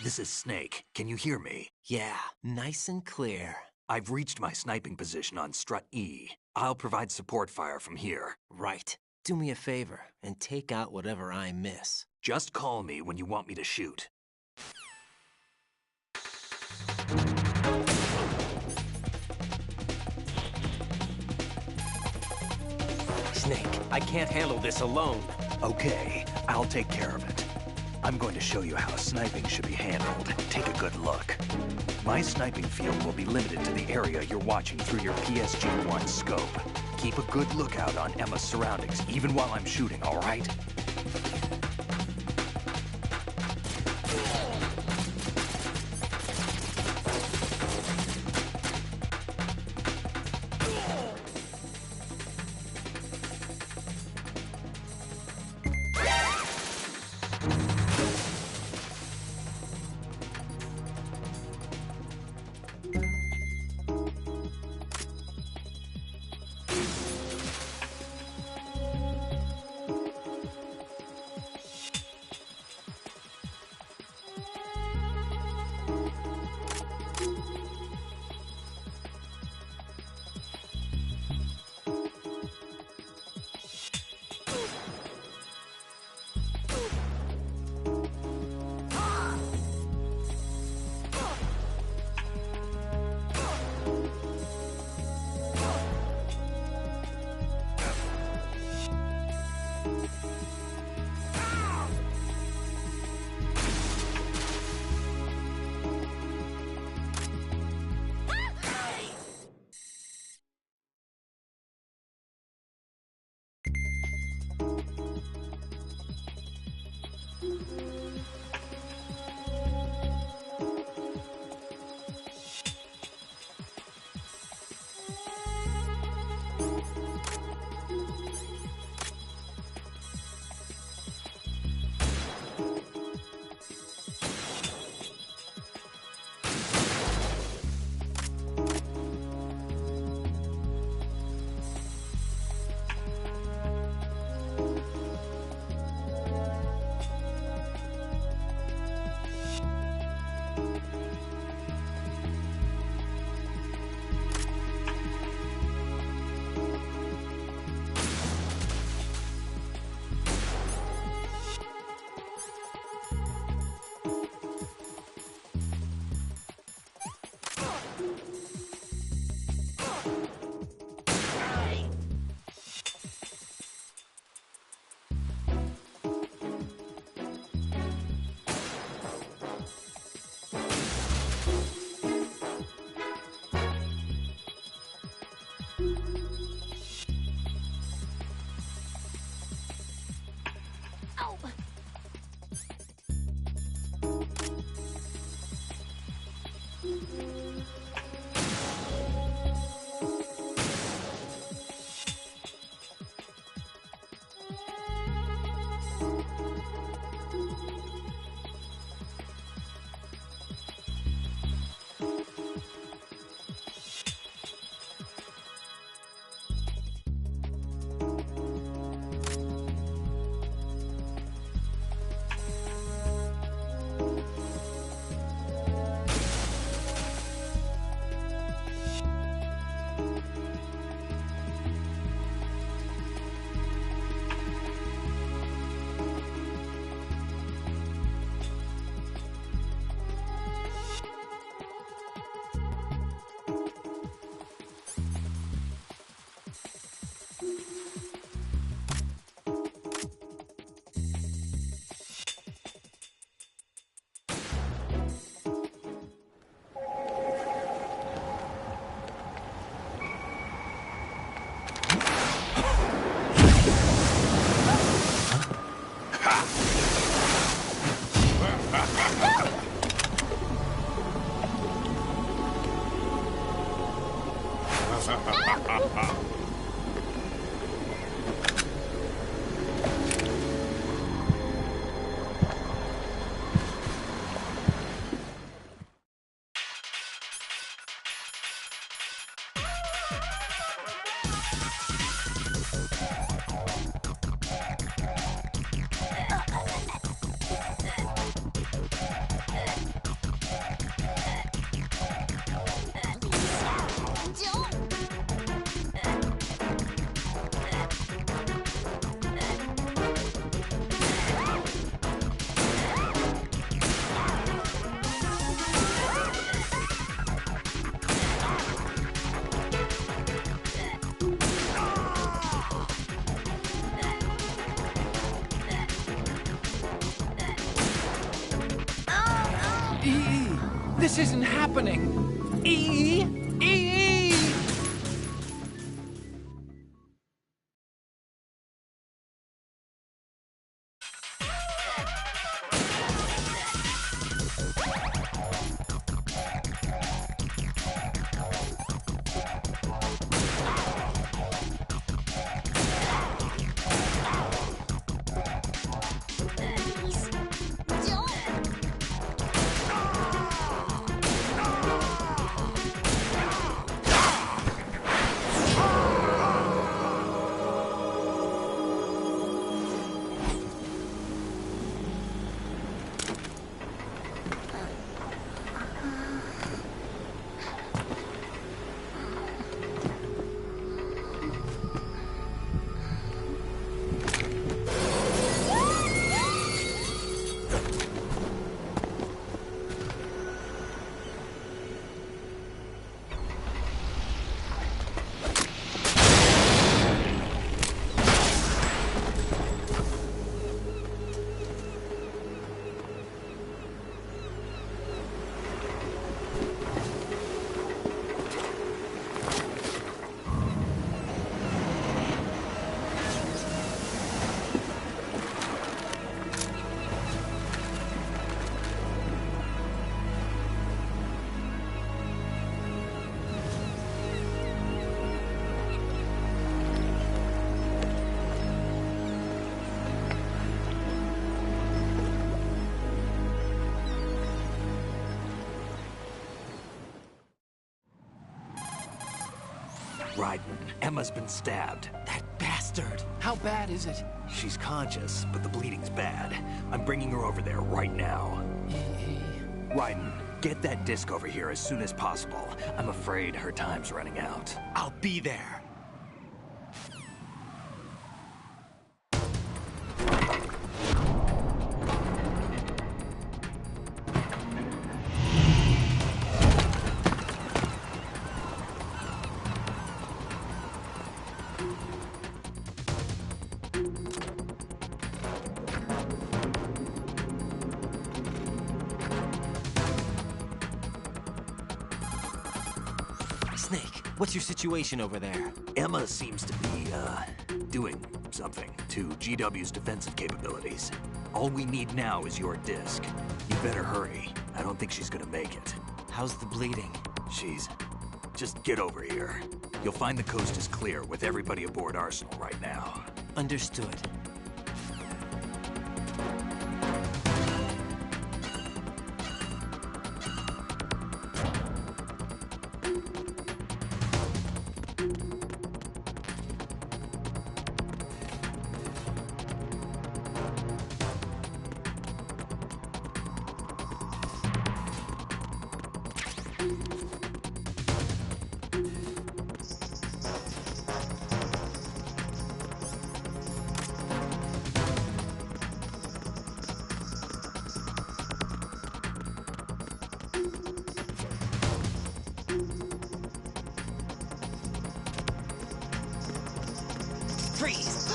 This is Snake. Can you hear me? Yeah, nice and clear. I've reached my sniping position on Strut E. I'll provide support fire from here. Right. Do me a favor and take out whatever I miss. Just call me when you want me to shoot. Snake, I can't handle this alone. Okay, I'll take care of it. I'm going to show you how sniping should be handled. Take a good look. My sniping field will be limited to the area you're watching through your PSG-1 scope. Keep a good lookout on Emma's surroundings, even while I'm shooting, all right? This isn't happening! E! E! Raiden, Emma's been stabbed. That bastard! How bad is it? She's conscious, but the bleeding's bad. I'm bringing her over there right now. Raiden, get that disc over here as soon as possible. I'm afraid her time's running out. I'll be there! Snake, what's your situation over there? Emma seems to be, doing something to GW's defensive capabilities. All we need now is your disc. You better hurry. I don't think she's gonna make it. How's the bleeding? She's... Just get over here. You'll find the coast is clear with everybody aboard Arsenal right now. Understood. Freeze!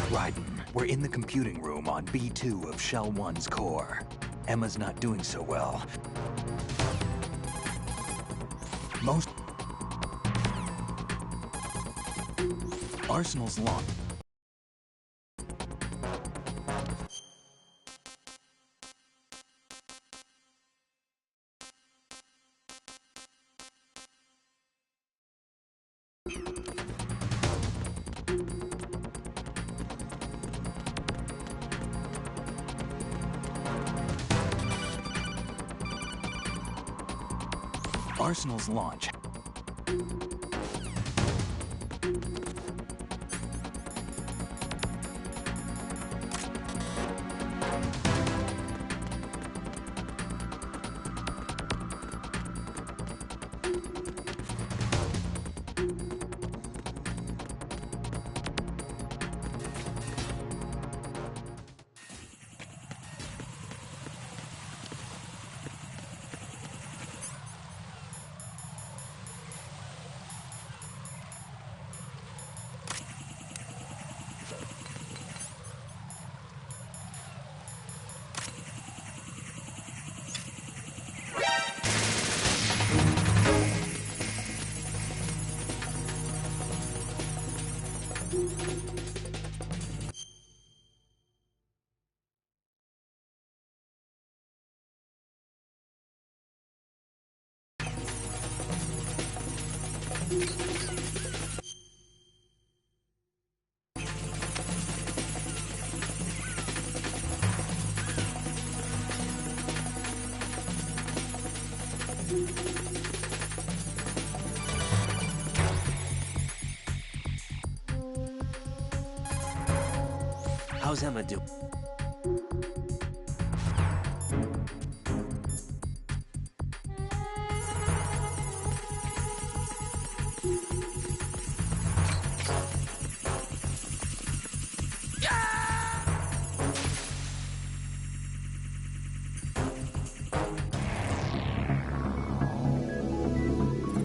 Raiden, we're in the computing room on B2 of Shell 1's core. Emma's not doing so well. Most... Arsenal's launch. Arsenal's launch. How's Emma doing?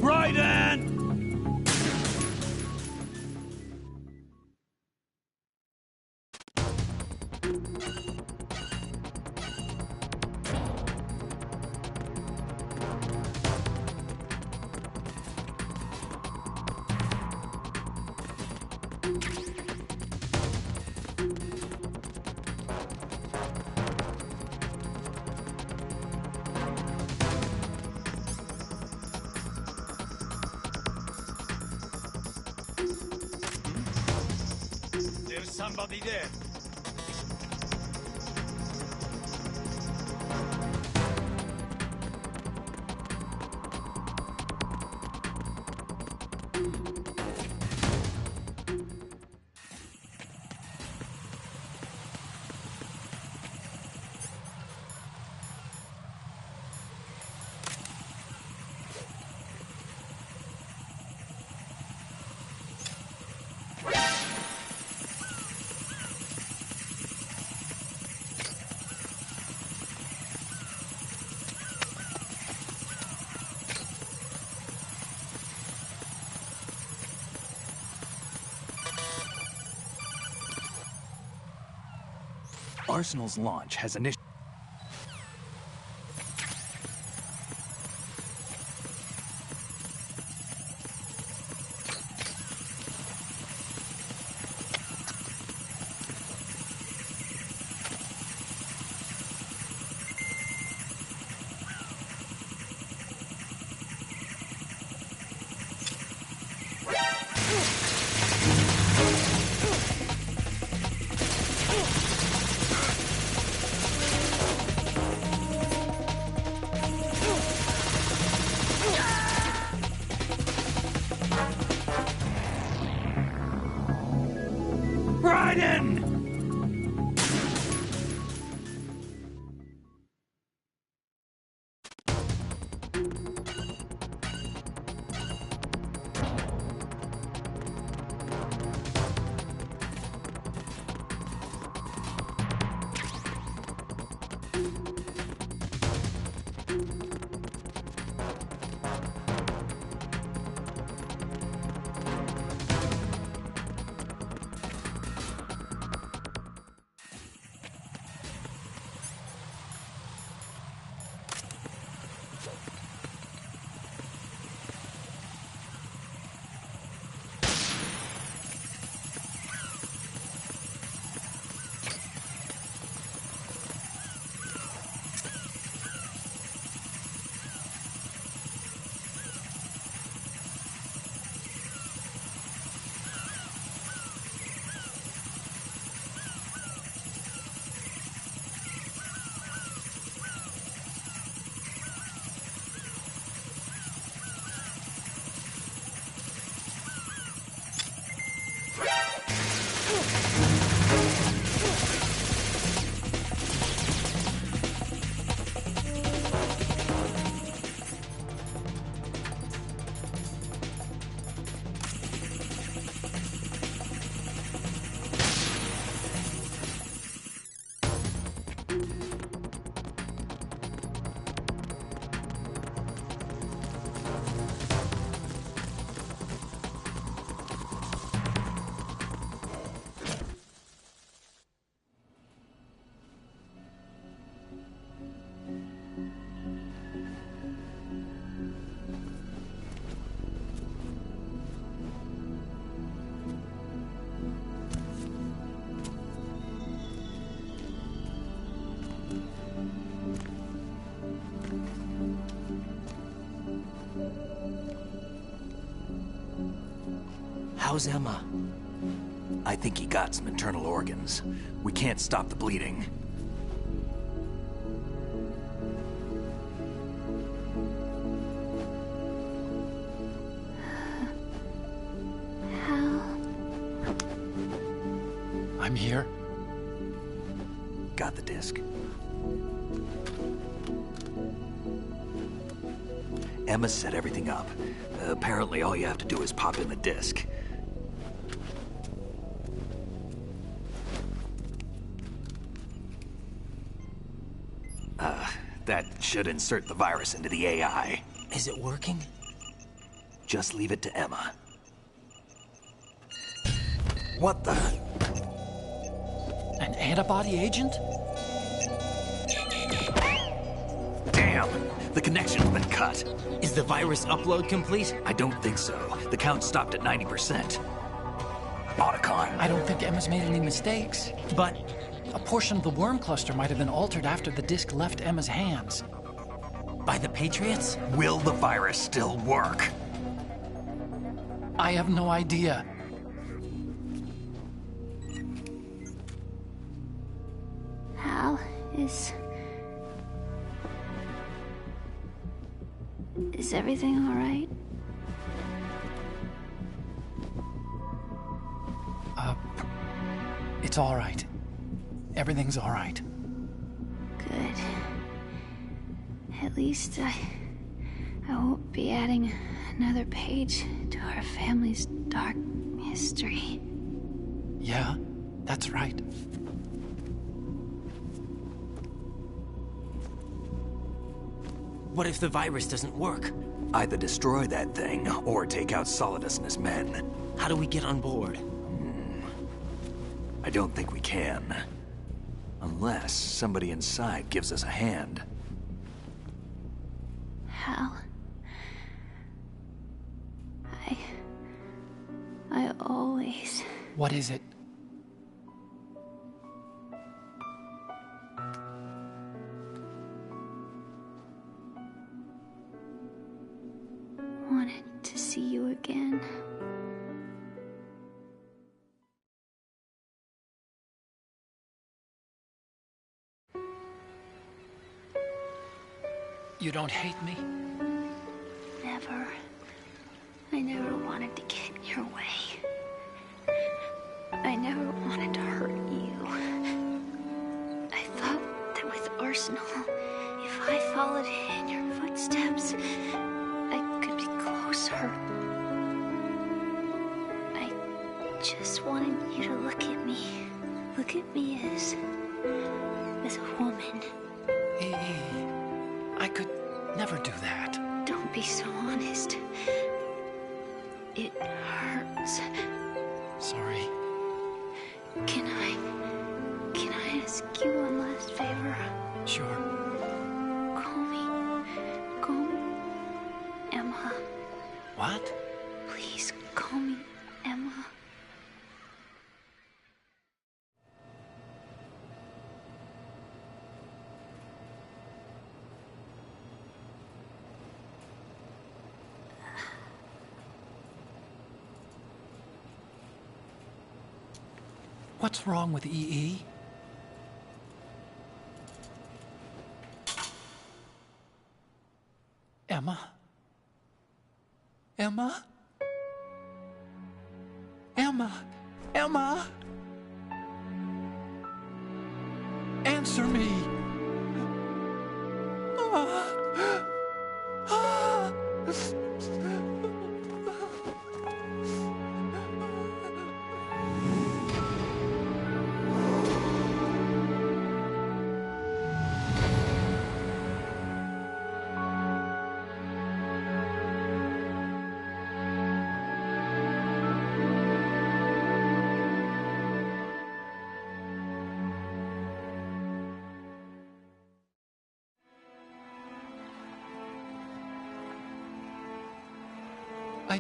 Raiden! There's somebody there. Arsenal's launch has initiated. How's Emma? I think he got some internal organs. We can't stop the bleeding. I'm here. Got the disc. Emma set everything up. Apparently all you have to do is pop in the disc. That should insert the virus into the AI. Is it working? Just leave it to Emma. What the? An antibody agent? Damn! The connection's been cut. Is the virus upload complete? I don't think so. The count stopped at 90%. Otacon. I don't think Emma's made any mistakes. But A portion of the worm cluster might have been altered after the disc left Emma's hands. by the Patriots? Will the virus still work? I have no idea. Hal, is everything all right? It's all right. Everything's all right. Good. At least I won't be adding another page to our family's dark history. Yeah, that's right. What if the virus doesn't work? Either destroy that thing, or take out Solidus and his men. How do we get on board? I don't think we can. Unless somebody inside gives us a hand. Hal. I always... What is it? wanted to see you again. You don't hate me? Never. I never wanted to get in your way. I never wanted to hurt you. I thought that with Arsenal, if I followed in your footsteps, I could be closer. I just wanted you to look at me. Look at me as a woman. I could never do that. Don't be so honest. It hurts. Sorry. Can I ask you one last favor? Sure. Call me Emma. What? Please call me Emma. What's wrong with EE? Emma? Emma? Emma? Emma? Answer me! I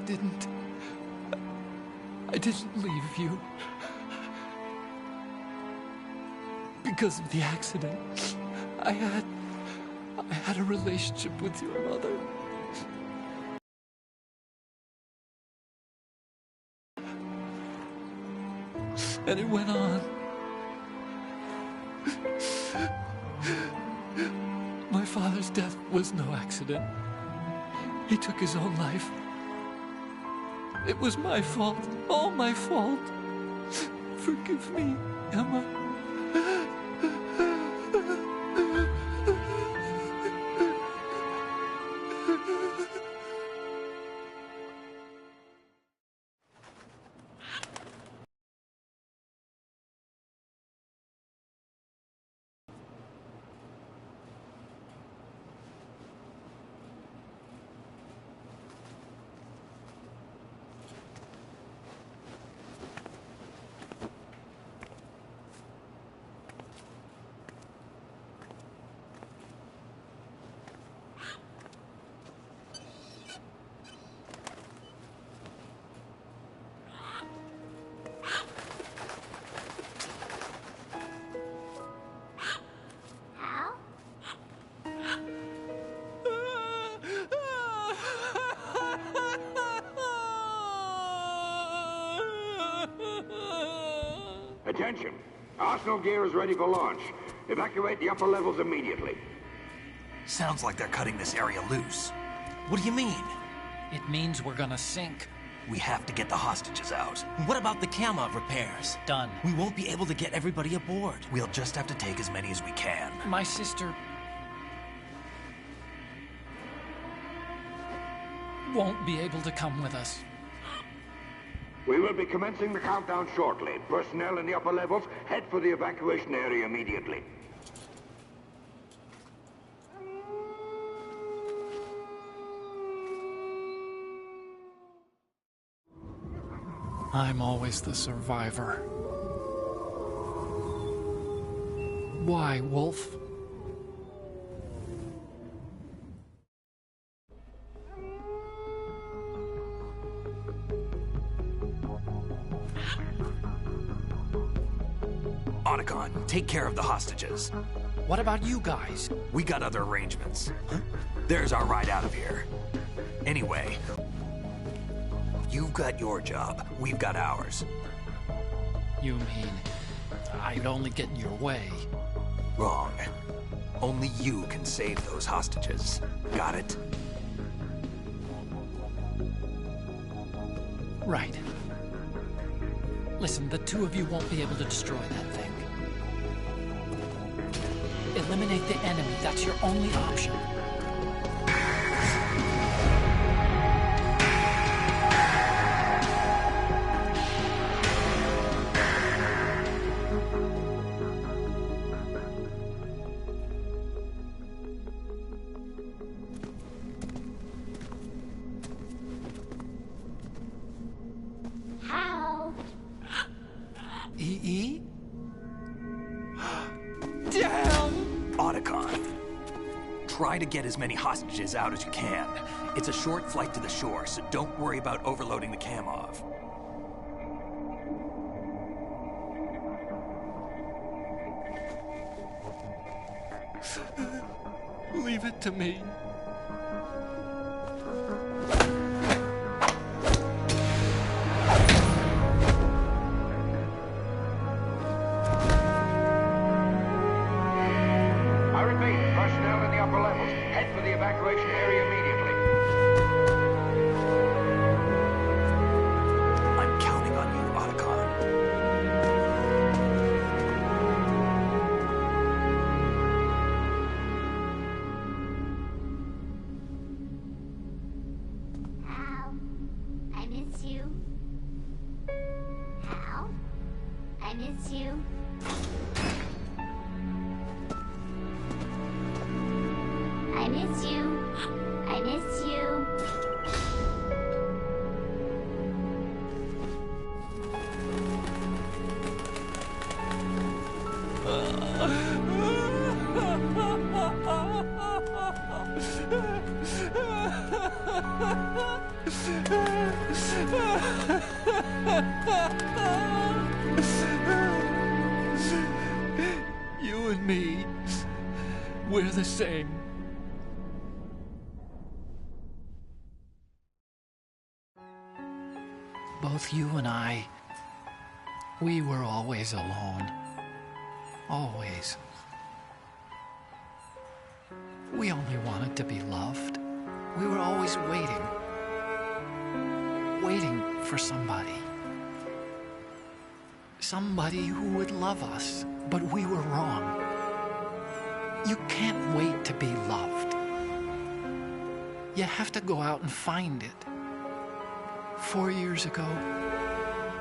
didn't leave you. Because of the accident, I had a relationship with your mother. And it went on. My father's death was no accident. He took his own life. It was my fault, all my fault. Forgive me, Emma. Attention! Arsenal gear is ready for launch. Evacuate the upper levels immediately. Sounds like they're cutting this area loose. What do you mean? It means we're gonna sink. We have to get the hostages out. What about the camera repairs? Done. We won't be able to get everybody aboard. We'll just have to take as many as we can. My sister won't be able to come with us. We will be commencing the countdown shortly. Personnel in the upper levels, head for the evacuation area immediately. I'm always the survivor. Why, Wolf? Otacon, take care of the hostages. What about you guys? We got other arrangements. There's our ride out of here. Anyway, you've got your job, we've got ours. You mean I'd only get in your way? Wrong. Only you can save those hostages. Got it? Right. Listen, the two of you won't be able to destroy that thing. Eliminate the enemy. That's your only option. How? EE? Damn! Otacon, try to get as many hostages out as you can. It's a short flight to the shore, so don't worry about overloading the Kamov. Leave it to me. I repeat, personnel in the upper levels, head for the evacuation area immediately. I'm counting on you, Otacon. Hal, I miss you. Hal, I miss you. I miss you. I miss you. You and me, we're the same. Both you and I, we were always alone. Always. We only wanted to be loved. We were always waiting. Waiting for somebody. Somebody who would love us, but we were wrong. You can't wait to be loved. You have to go out and find it. 4 years ago,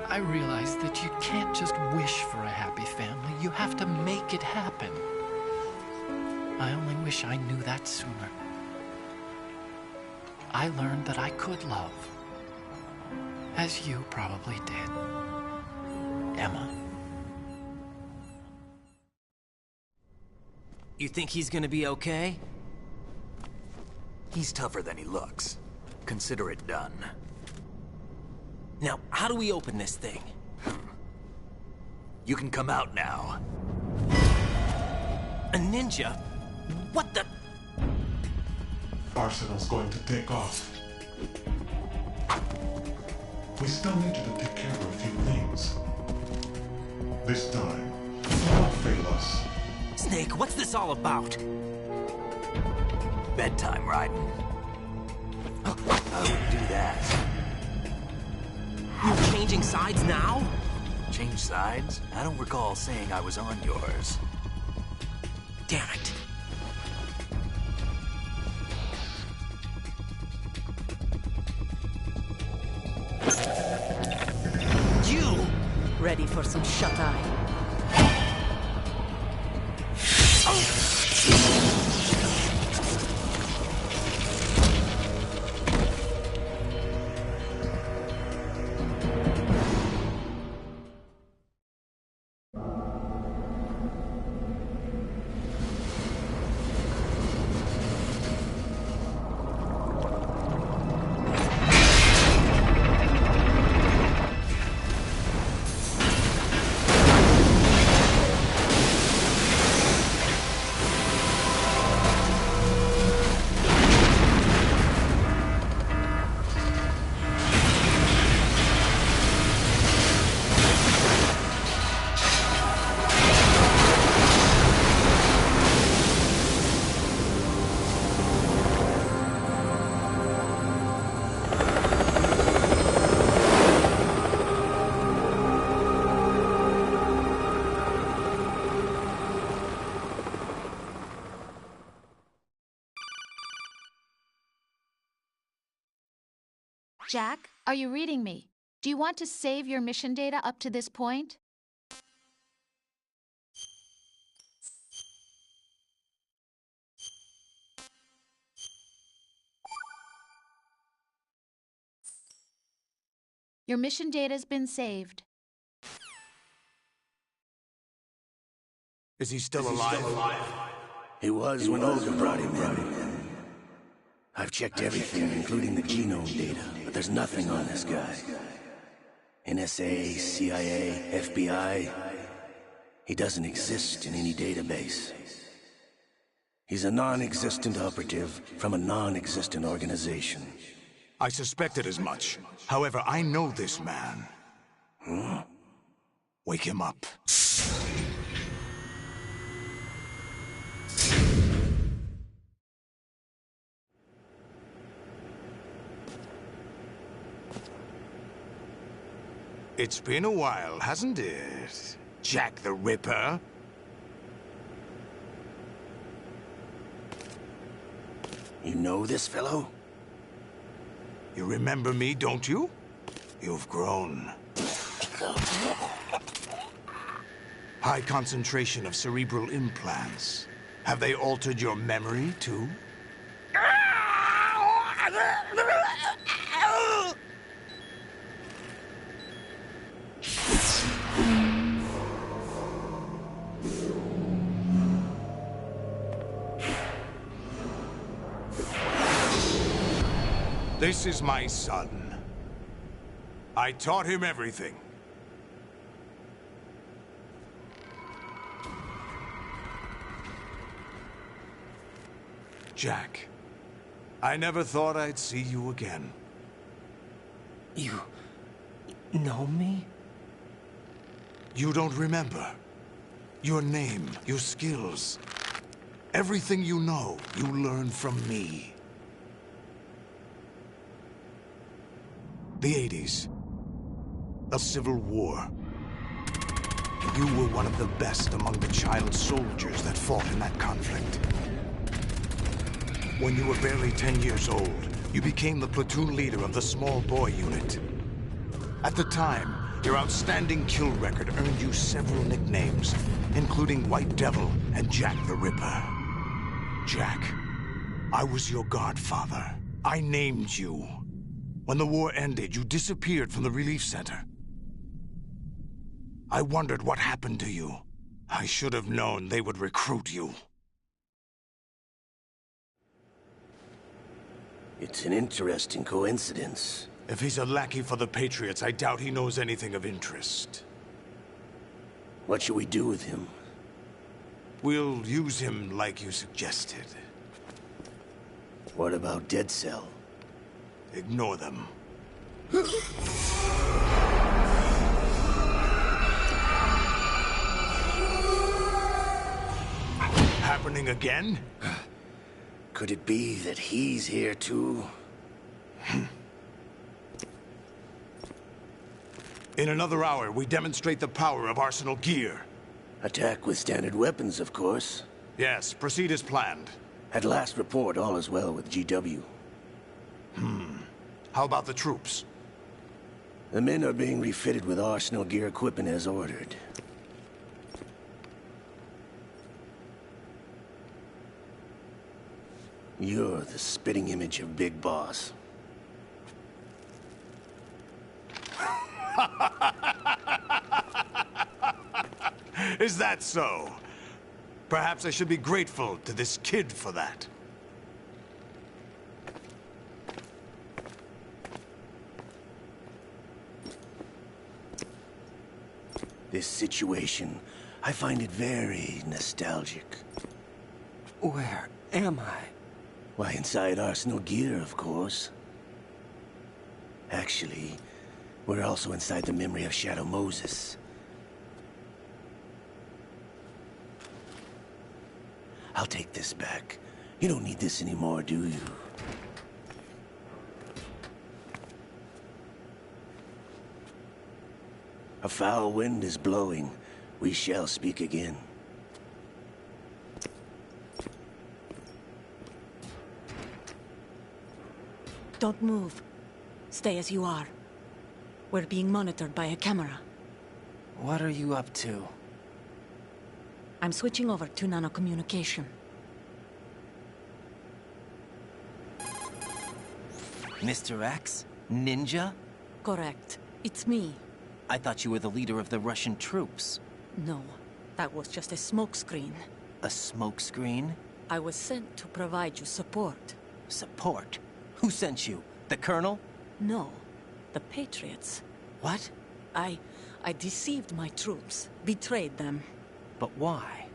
I realized that you can't just wish for a happy family. You have to make it happen. I only wish I knew that sooner. I learned that I could love, as you probably did, Emma. You think he's gonna be okay? He's tougher than he looks. Consider it done. Now, how do we open this thing? You can come out now. A ninja? What the? Arsenal's going to take off. We still need you to take care of a few things. This time, do not fail us. Snake, what's this all about? Bedtime, Raiden. I wouldn't do that. You're changing sides now? Change sides? I don't recall saying I was on yours. Damn it. You! Ready for some shut-eye? Jack, are you reading me? Do you want to save your mission data up to this point? Your mission data's been saved. Is he still alive? He was when Olga brought him in. I've checked everything, including the genome data, but there's nothing on this guy. NSA, CIA, FBI. He doesn't exist in any database. He's a non-existent operative from a non-existent organization. I suspected as much. However, I know this man. Huh? Wake him up. It's been a while, hasn't it? Jack the Ripper? You know this fellow? You remember me, don't you? You've grown. High concentration of cerebral implants. Have they altered your memory, too? This is my son. I taught him everything. Jack, I never thought I'd see you again. You know me? You don't remember. Your name, your skills. Everything you know, you learned from me. The 80s. A civil war. You were one of the best among the child soldiers that fought in that conflict. When you were barely 10 years old, you became the platoon leader of the small boy unit. At the time, your outstanding kill record earned you several nicknames, including White Devil and Jack the Ripper. Jack, I was your godfather. I named you. When the war ended, you disappeared from the relief center. I wondered what happened to you. I should have known they would recruit you. It's an interesting coincidence. If he's a lackey for the Patriots, I doubt he knows anything of interest. What should we do with him? We'll use him like you suggested. What about Dead Cell? Ignore them. Happening again? Could it be that he's here too? In another hour, we demonstrate the power of Arsenal gear. Attack with standard weapons, of course. Yes, proceed as planned. At last report, all is well with GW. How about the troops? The men are being refitted with Arsenal gear equipment as ordered. You're the spitting image of Big Boss. Is that so? Perhaps I should be grateful to this kid for that. This situation, I find it very nostalgic. Where am I? Why, inside Arsenal gear, of course. Actually, we're also inside the memory of Shadow Moses. I'll take this back. You don't need this anymore, do you? A foul wind is blowing. We shall speak again. Don't move. Stay as you are. We're being monitored by a camera. What are you up to? I'm switching over to nanocommunication. Mr. X? Ninja? Correct. It's me. I thought you were the leader of the Russian troops. No, that was just a smokescreen. A smokescreen? I was sent to provide you support. Support? Who sent you? The Colonel? No, the Patriots. What? I deceived my troops, betrayed them. But why?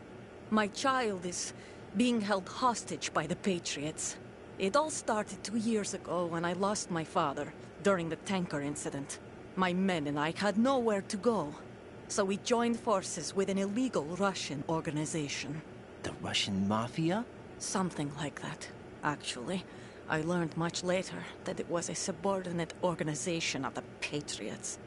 My child is being held hostage by the Patriots. It all started 2 years ago when I lost my father during the tanker incident. My men and I had nowhere to go, so we joined forces with an illegal Russian organization. The Russian Mafia? Something like that, actually. I learned much later that it was a subordinate organization of the Patriots.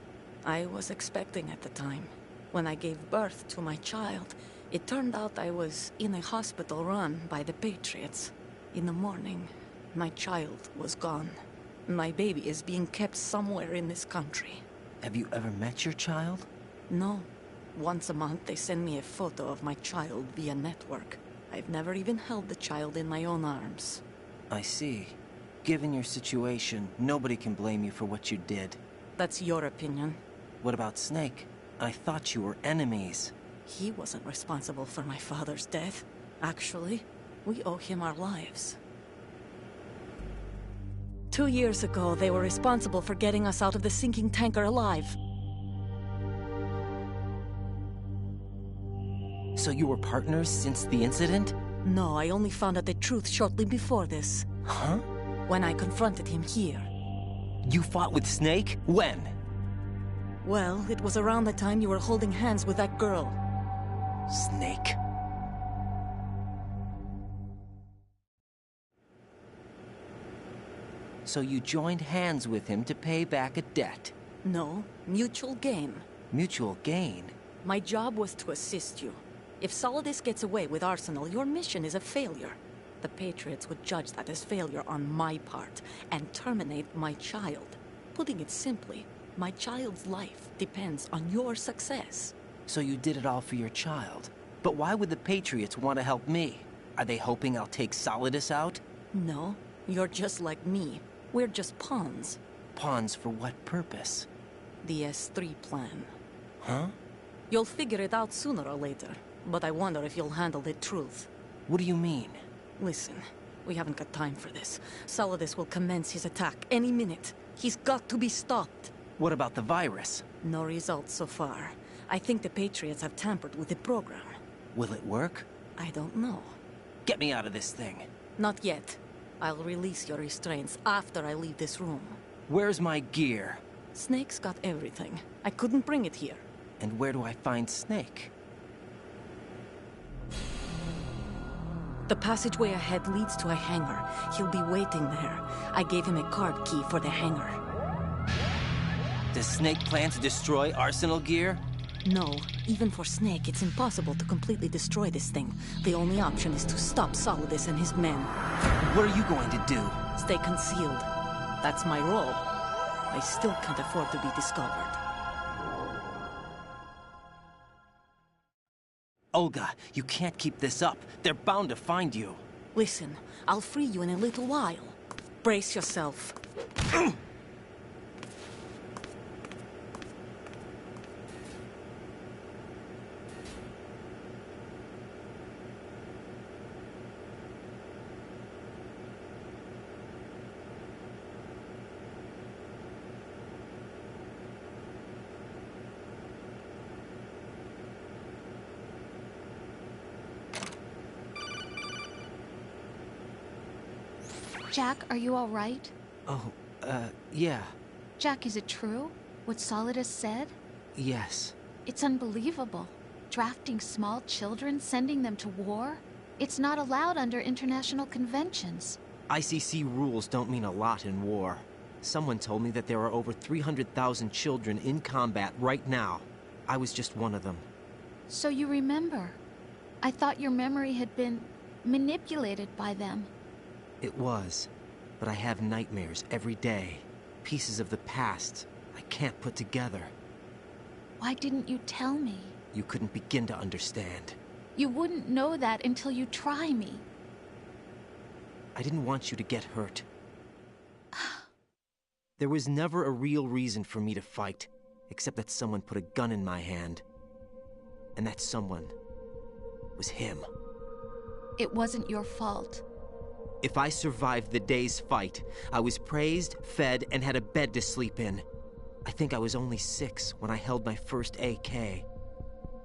I was expecting at the time. When I gave birth to my child, it turned out I was in a hospital run by the Patriots. In the morning, my child was gone. My baby is being kept somewhere in this country. Have you ever met your child? No. Once a month, they send me a photo of my child via network. I've never even held the child in my own arms. I see. Given your situation, nobody can blame you for what you did. That's your opinion. What about Snake? I thought you were enemies. He wasn't responsible for my father's death. Actually, we owe him our lives. 2 years ago, they were responsible for getting us out of the sinking tanker alive. So you were partners since the incident? No, I only found out the truth shortly before this. Huh? When I confronted him here. You fought with Snake? When? Well, it was around the time you were holding hands with that girl. Snake? So you joined hands with him to pay back a debt? No, mutual gain. Mutual gain? My job was to assist you. If Solidus gets away with Arsenal, your mission is a failure. The Patriots would judge that as failure on my part, and terminate my child. Putting it simply, my child's life depends on your success. So you did it all for your child. But why would the Patriots want to help me? Are they hoping I'll take Solidus out? No, you're just like me. We're just pawns. Pawns for what purpose? The S3 plan. Huh? You'll figure it out sooner or later, but I wonder if you'll handle the truth. What do you mean? Listen, we haven't got time for this. Solidus will commence his attack any minute. He's got to be stopped. What about the virus? No results so far. I think the Patriots have tampered with the program. Will it work? I don't know. Get me out of this thing. Not yet. I'll release your restraints after I leave this room. Where's my gear? Snake's got everything. I couldn't bring it here. And where do I find Snake? The passageway ahead leads to a hangar. He'll be waiting there. I gave him a card key for the hangar. Does Snake plan to destroy Arsenal gear? No. Even for Snake, it's impossible to completely destroy this thing. The only option is to stop Solidus and his men. What are you going to do? Stay concealed. That's my role. I still can't afford to be discovered. Olga, you can't keep this up. They're bound to find you. Listen, I'll free you in a little while. Brace yourself. Jack, are you all right? Oh, yeah. Jack, is it true? What Solidus said? Yes. It's unbelievable. Drafting small children, sending them to war? It's not allowed under international conventions. ICC rules don't mean a lot in war. Someone told me that there are over 300,000 children in combat right now. I was just one of them. So you remember. I thought your memory had been manipulated by them. It was, but I have nightmares every day. pieces of the past I can't put together. Why didn't you tell me? You couldn't begin to understand. You wouldn't know that until you try me. I didn't want you to get hurt. There was never a real reason for me to fight, except that someone put a gun in my hand. And that someone was him. It wasn't your fault. If I survived the day's fight, I was praised, fed, and had a bed to sleep in. I think I was only 6 when I held my first AK.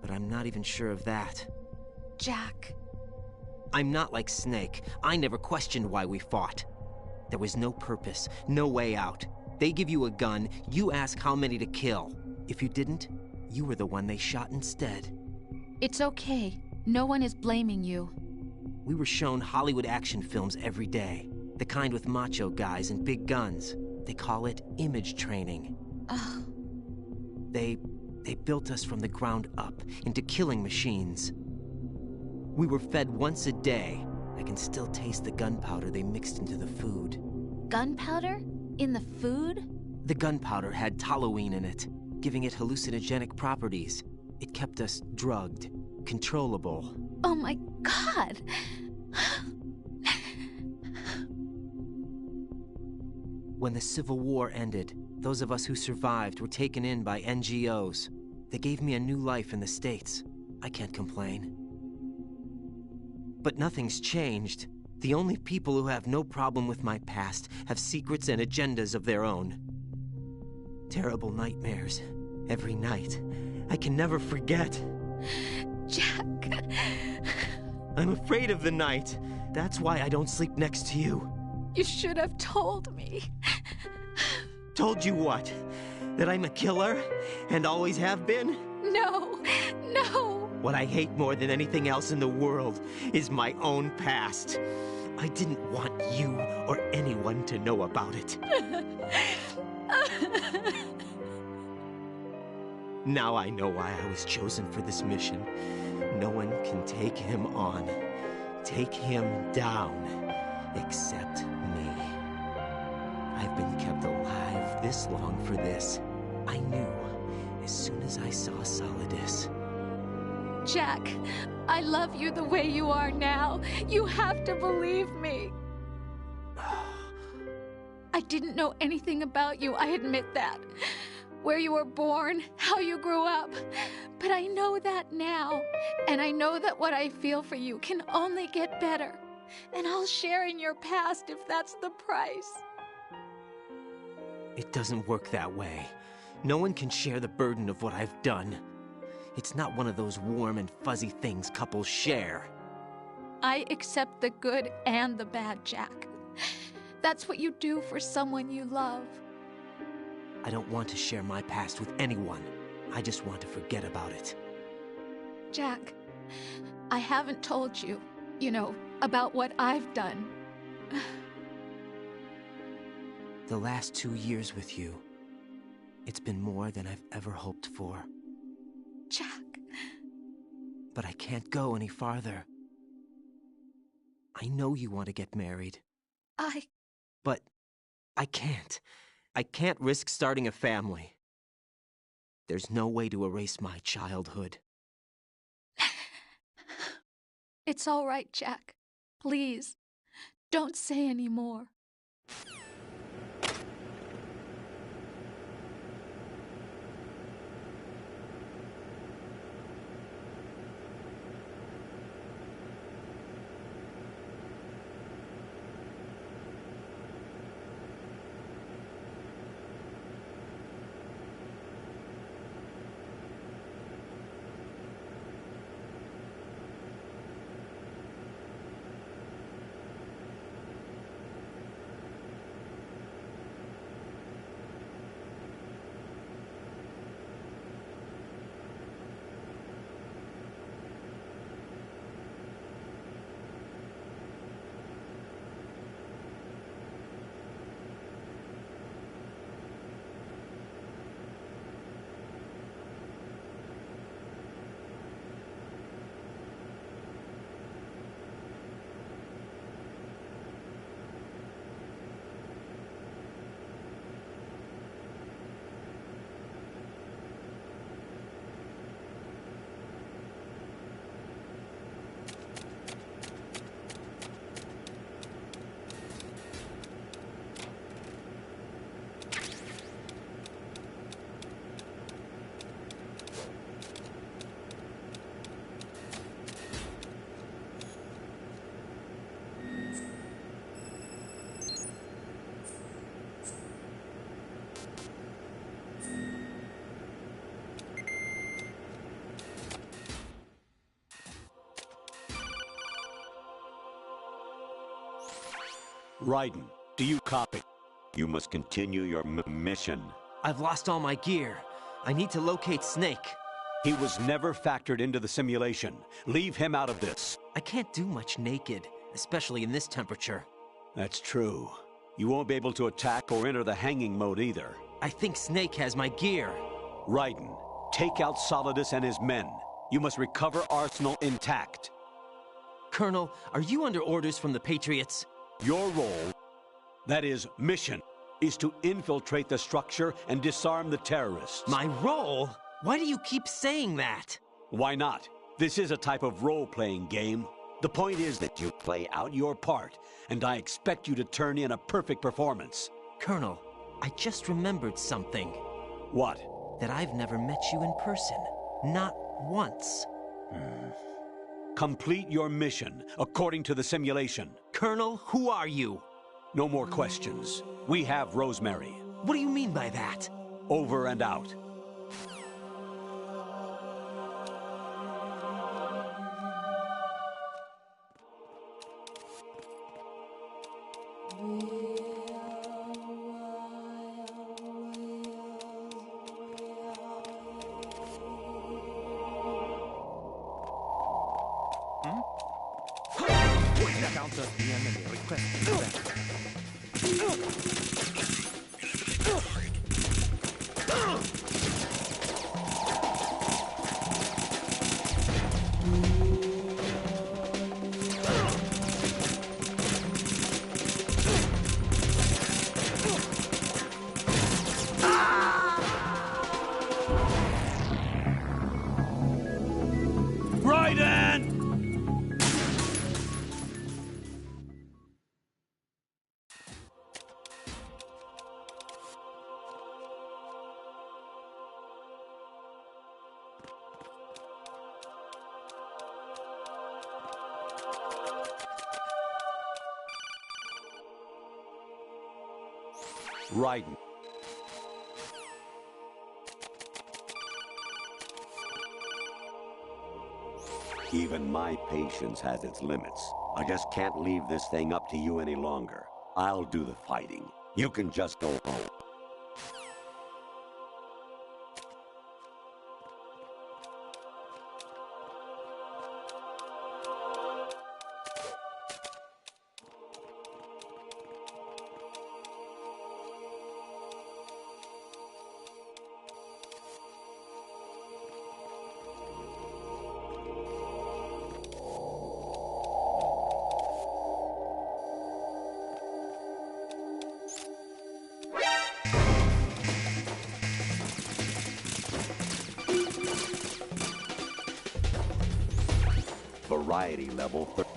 But I'm not even sure of that. Jack. I'm not like Snake. I never questioned why we fought. There was no purpose, no way out. They give you a gun, you ask how many to kill. If you didn't, you were the one they shot instead. It's okay. No one is blaming you. We were shown Hollywood action films every day. The kind with macho guys and big guns. They call it image training. Ugh. They built us from the ground up into killing machines. We were fed once a day. I can still taste the gunpowder they mixed into the food. Gunpowder? In the food? The gunpowder had toluene in it, giving it hallucinogenic properties. It kept us drugged, controllable. Oh my God! When the Civil War ended, those of us who survived were taken in by NGOs. They gave me a new life in the States. I can't complain. But nothing's changed. The only people who have no problem with my past have secrets and agendas of their own. Terrible nightmares. Every night. I can never forget. Jack. I'm afraid of the night. That's why I don't sleep next to you. You should have told me. Told you what? That I'm a killer? And always have been? No, no. What I hate more than anything else in the world is my own past. I didn't want you or anyone to know about it. Now I know why I was chosen for this mission. No one can take him on, take him down, except me. I've been kept alive this long for this. I knew as soon as I saw Solidus. Jack, I love you the way you are now. You have to believe me. I didn't know anything about you, I admit that. Where you were born, how you grew up. But I know that now. And I know that what I feel for you can only get better. And I'll share in your past if that's the price. It doesn't work that way. No one can share the burden of what I've done. It's not one of those warm and fuzzy things couples share. I accept the good and the bad, Jack. That's what you do for someone you love. I don't want to share my past with anyone. I just want to forget about it. Jack, I haven't told you, about what I've done. The last 2 years with you, it's been more than I've ever hoped for. Jack. But I can't go any farther. I know you want to get married. But I can't. I can't risk starting a family. There's no way to erase my childhood. It's all right, Jack. Please, don't say any more. Raiden, do you copy? You must continue your mission. I've lost all my gear. I need to locate Snake. He was never factored into the simulation. Leave him out of this. I can't do much naked, especially in this temperature. That's true. You won't be able to attack or enter the hanging mode either. I think Snake has my gear. Raiden, take out Solidus and his men. You must recover Arsenal intact. Colonel, are you under orders from the Patriots? Your role, that is, mission, is to infiltrate the structure and disarm the terrorists. My role? Why do you keep saying that? Why not? This is a type of role-playing game. The point is that you play out your part, and I expect you to turn in a perfect performance. Colonel, I just remembered something. What? That I've never met you in person. Not once. Complete your mission, according to the simulation. Colonel, who are you? No more questions. We have Rosemary. What do you mean by that? Over and out. Counter the enemy requesting Raiden! Raiden. Even my patience has its limits. I just can't leave this thing up to you any longer. I'll do the fighting. You can just go home. Variety level 30.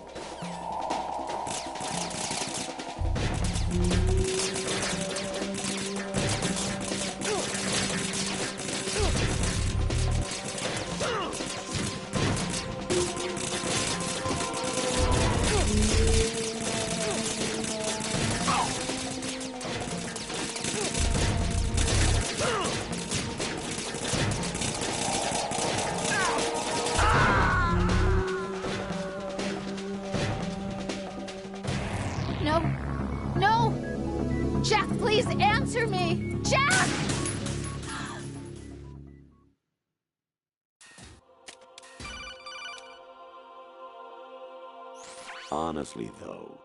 No! No! Jack, please answer me! Jack! Honestly, though,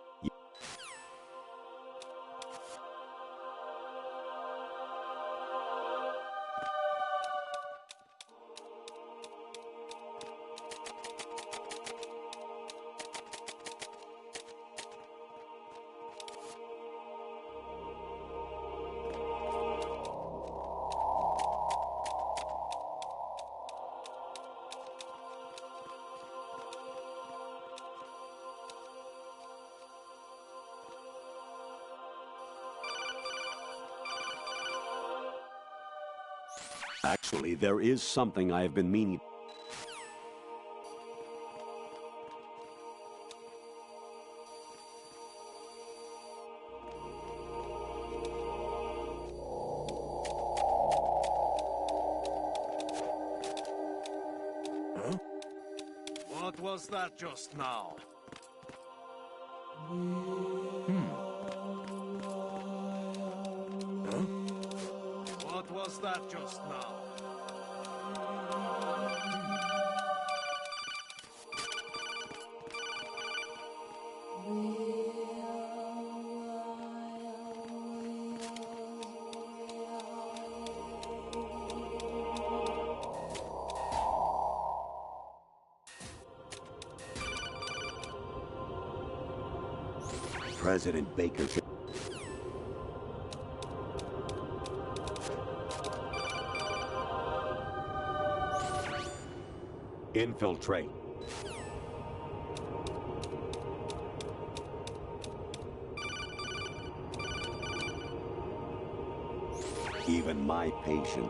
actually, there is something I have been meaning. What was that just now? that just now? President Baker should... Infiltrate. Even my patient.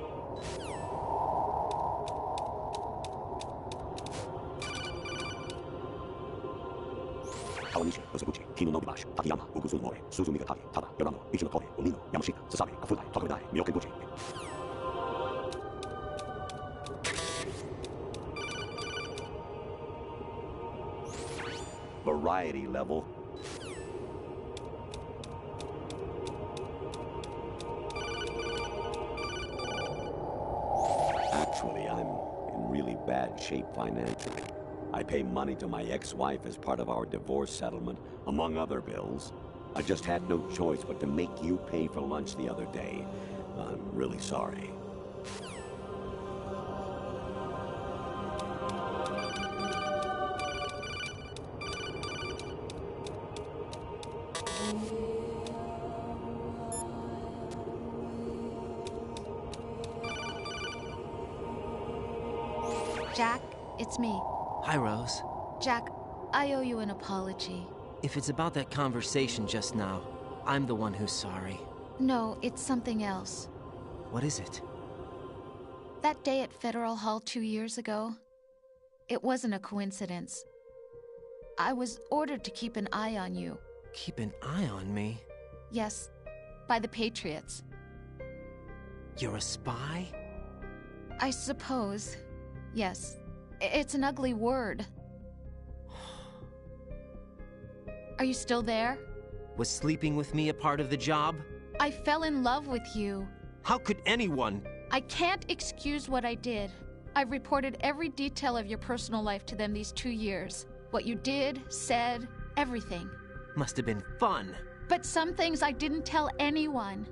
Variety level. Actually, I'm in really bad shape financially. I pay money to my ex-wife as part of our divorce settlement, among other bills. I just had no choice but to make you pay for lunch the other day. I'm really sorry. Jack, it's me. Hi, Rose. Jack, I owe you an apology. If it's about that conversation just now, I'm the one who's sorry. No, it's something else. What is it? That day at Federal Hall 2 years ago, it wasn't a coincidence. I was ordered to keep an eye on you. Keep an eye on me? Yes, by the Patriots. You're a spy? I suppose. Yes. It's an ugly word. Are you still there? Was sleeping with me a part of the job? I fell in love with you. How could anyone? I can't excuse what I did. I've reported every detail of your personal life to them these 2 years. What you did, said, everything. Must have been fun. But some things I didn't tell anyone.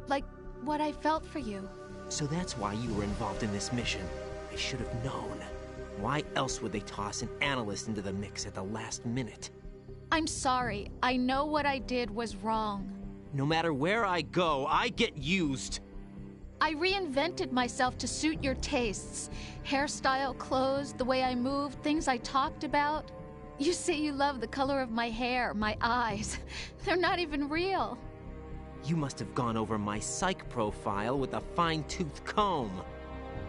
Like what I felt for you. So that's why you were involved in this mission. I should have known. Why else would they toss an analyst into the mix at the last minute? I'm sorry. I know what I did was wrong. No matter where I go, I get used. I reinvented myself to suit your tastes. Hairstyle, clothes, the way I moved, things I talked about. You say you love the color of my hair, my eyes. They're not even real. You must have gone over my psych profile with a fine-tooth comb.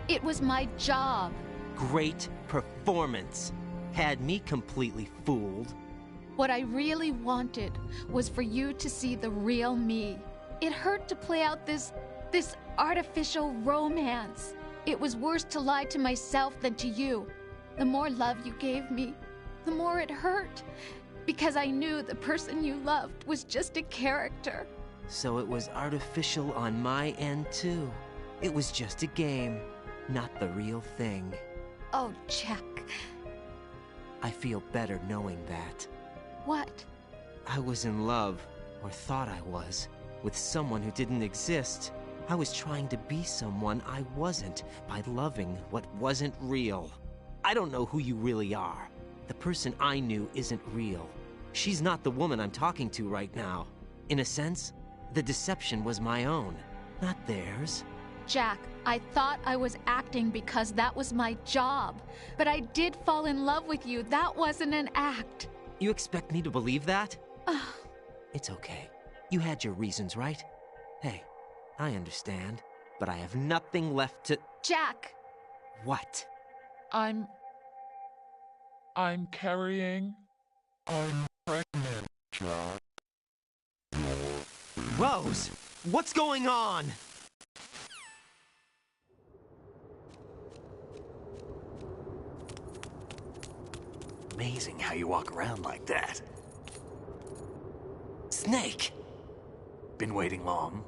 It was my job. Great performance. Had me completely fooled. What I really wanted was for you to see the real me. It hurt to play out this artificial romance. It was worse to lie to myself than to you. The more love you gave me, the more it hurt. Because I knew the person you loved was just a character. So it was artificial on my end, too. It was just a game, not the real thing. Oh, Jack. I feel better knowing that. What? I was in love, or thought I was, with someone who didn't exist. I was trying to be someone I wasn't by loving what wasn't real. I don't know who you really are. The person I knew isn't real. She's not the woman I'm talking to right now. In a sense, the deception was my own, not theirs. Jack, I thought I was acting because that was my job. But I did fall in love with you. That wasn't an act. You expect me to believe that? It's okay. You had your reasons, right? Hey, I understand. But I have nothing left to... Jack! What? I'm carrying... I'm pregnant, Jack. Rose! What's going on? Amazing how you walk around like that. Snake! Been waiting long?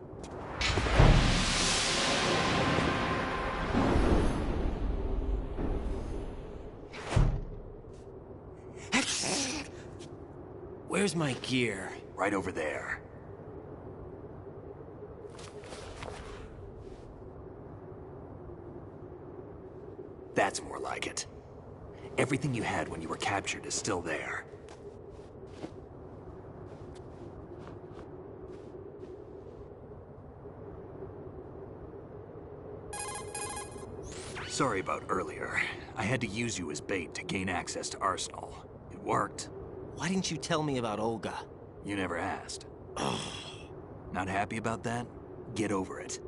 Where's my gear? Right over there. That's more like it. Everything you had when you were captured is still there. Sorry about earlier. I had to use you as bait to gain access to Arsenal. It worked. Why didn't you tell me about Olga? You never asked. Not happy about that? Get over it.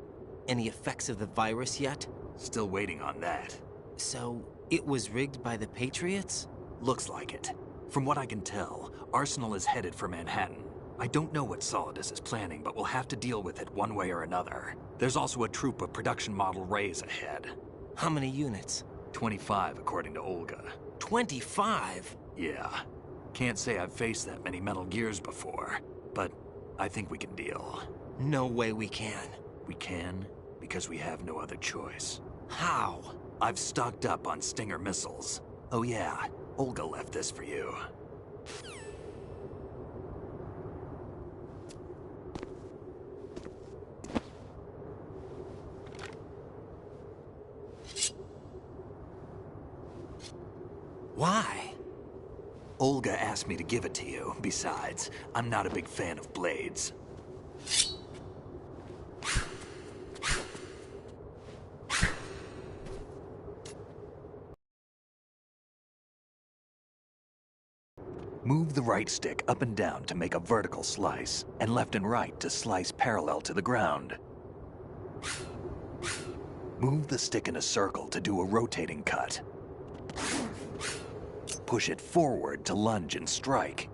Any effects of the virus yet? Still waiting on that. So, it was rigged by the Patriots? Looks like it. From what I can tell, Arsenal is headed for Manhattan. I don't know what Solidus is planning, but we'll have to deal with it one way or another. There's also a troop of production model Rays ahead. How many units? 25, according to Olga. 25? Yeah. Can't say I've faced that many Metal Gears before, but I think we can deal. No way we can. We can, because we have no other choice. How? I've stocked up on Stinger missiles. Oh yeah, Olga left this for you. Why? Olga asked me to give it to you. Besides, I'm not a big fan of blades. Move the right stick up and down to make a vertical slice, and left and right to slice parallel to the ground. Move the stick in a circle to do a rotating cut. Push it forward to lunge and strike.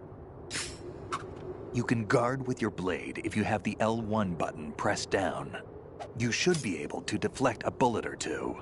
You can guard with your blade if you have the L1 button pressed down. You should be able to deflect a bullet or two.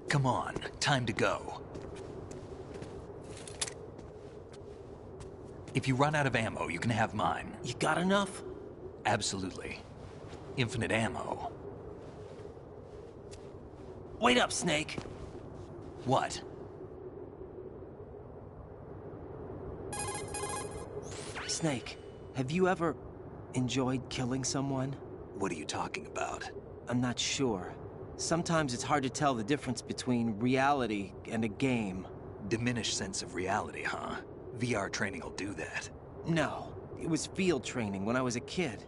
Come on, time to go. If you run out of ammo, you can have mine. You got enough? Absolutely. Infinite ammo. Wait up, Snake. What? Snake, have you ever enjoyed killing someone? What are you talking about? I'm not sure. Sometimes it's hard to tell the difference between reality and a game. Diminished sense of reality, huh? VR training will do that. No, it was field training when I was a kid.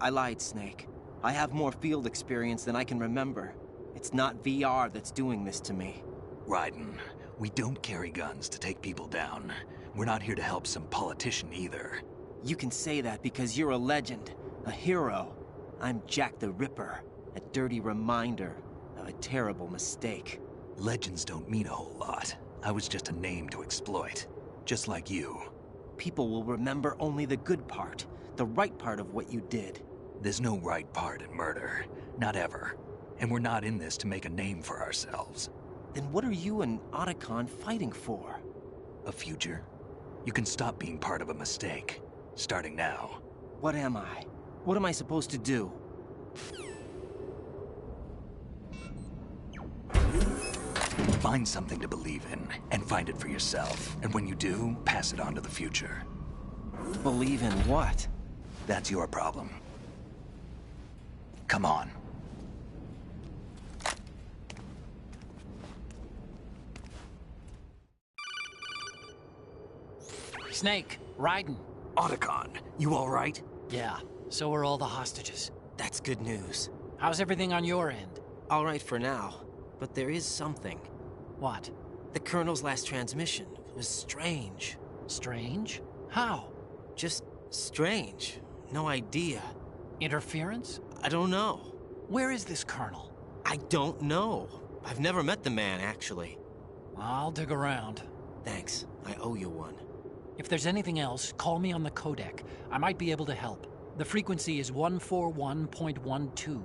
I lied, Snake. I have more field experience than I can remember. It's not VR that's doing this to me. Raiden, we don't carry guns to take people down. We're not here to help some politician either. You can say that because you're a legend, a hero. I'm Jack the Ripper, a dirty reminder of a terrible mistake. Legends don't mean a whole lot. I was just a name to exploit. Just like you. people will remember only the good part, the right part of what you did. There's no right part in murder. Not ever. And we're not in this to make a name for ourselves. Then what are you and Otacon fighting for? A future? You can stop being part of a mistake. Starting now. What am I? What am I supposed to do? Find something to believe in, and find it for yourself. And when you do, pass it on to the future. Believe in what? That's your problem. Come on. Snake, Raiden. Otacon, you all right? Yeah, so are all the hostages. That's good news. How's everything on your end? All right for now, but there is something. What? The Colonel's last transmission was strange. Strange? How? Just strange. No idea. Interference? I don't know. Where is this Colonel? I don't know. I've never met the man, actually. I'll dig around. Thanks. I owe you one. If there's anything else, call me on the codec. I might be able to help. The frequency is 141.12.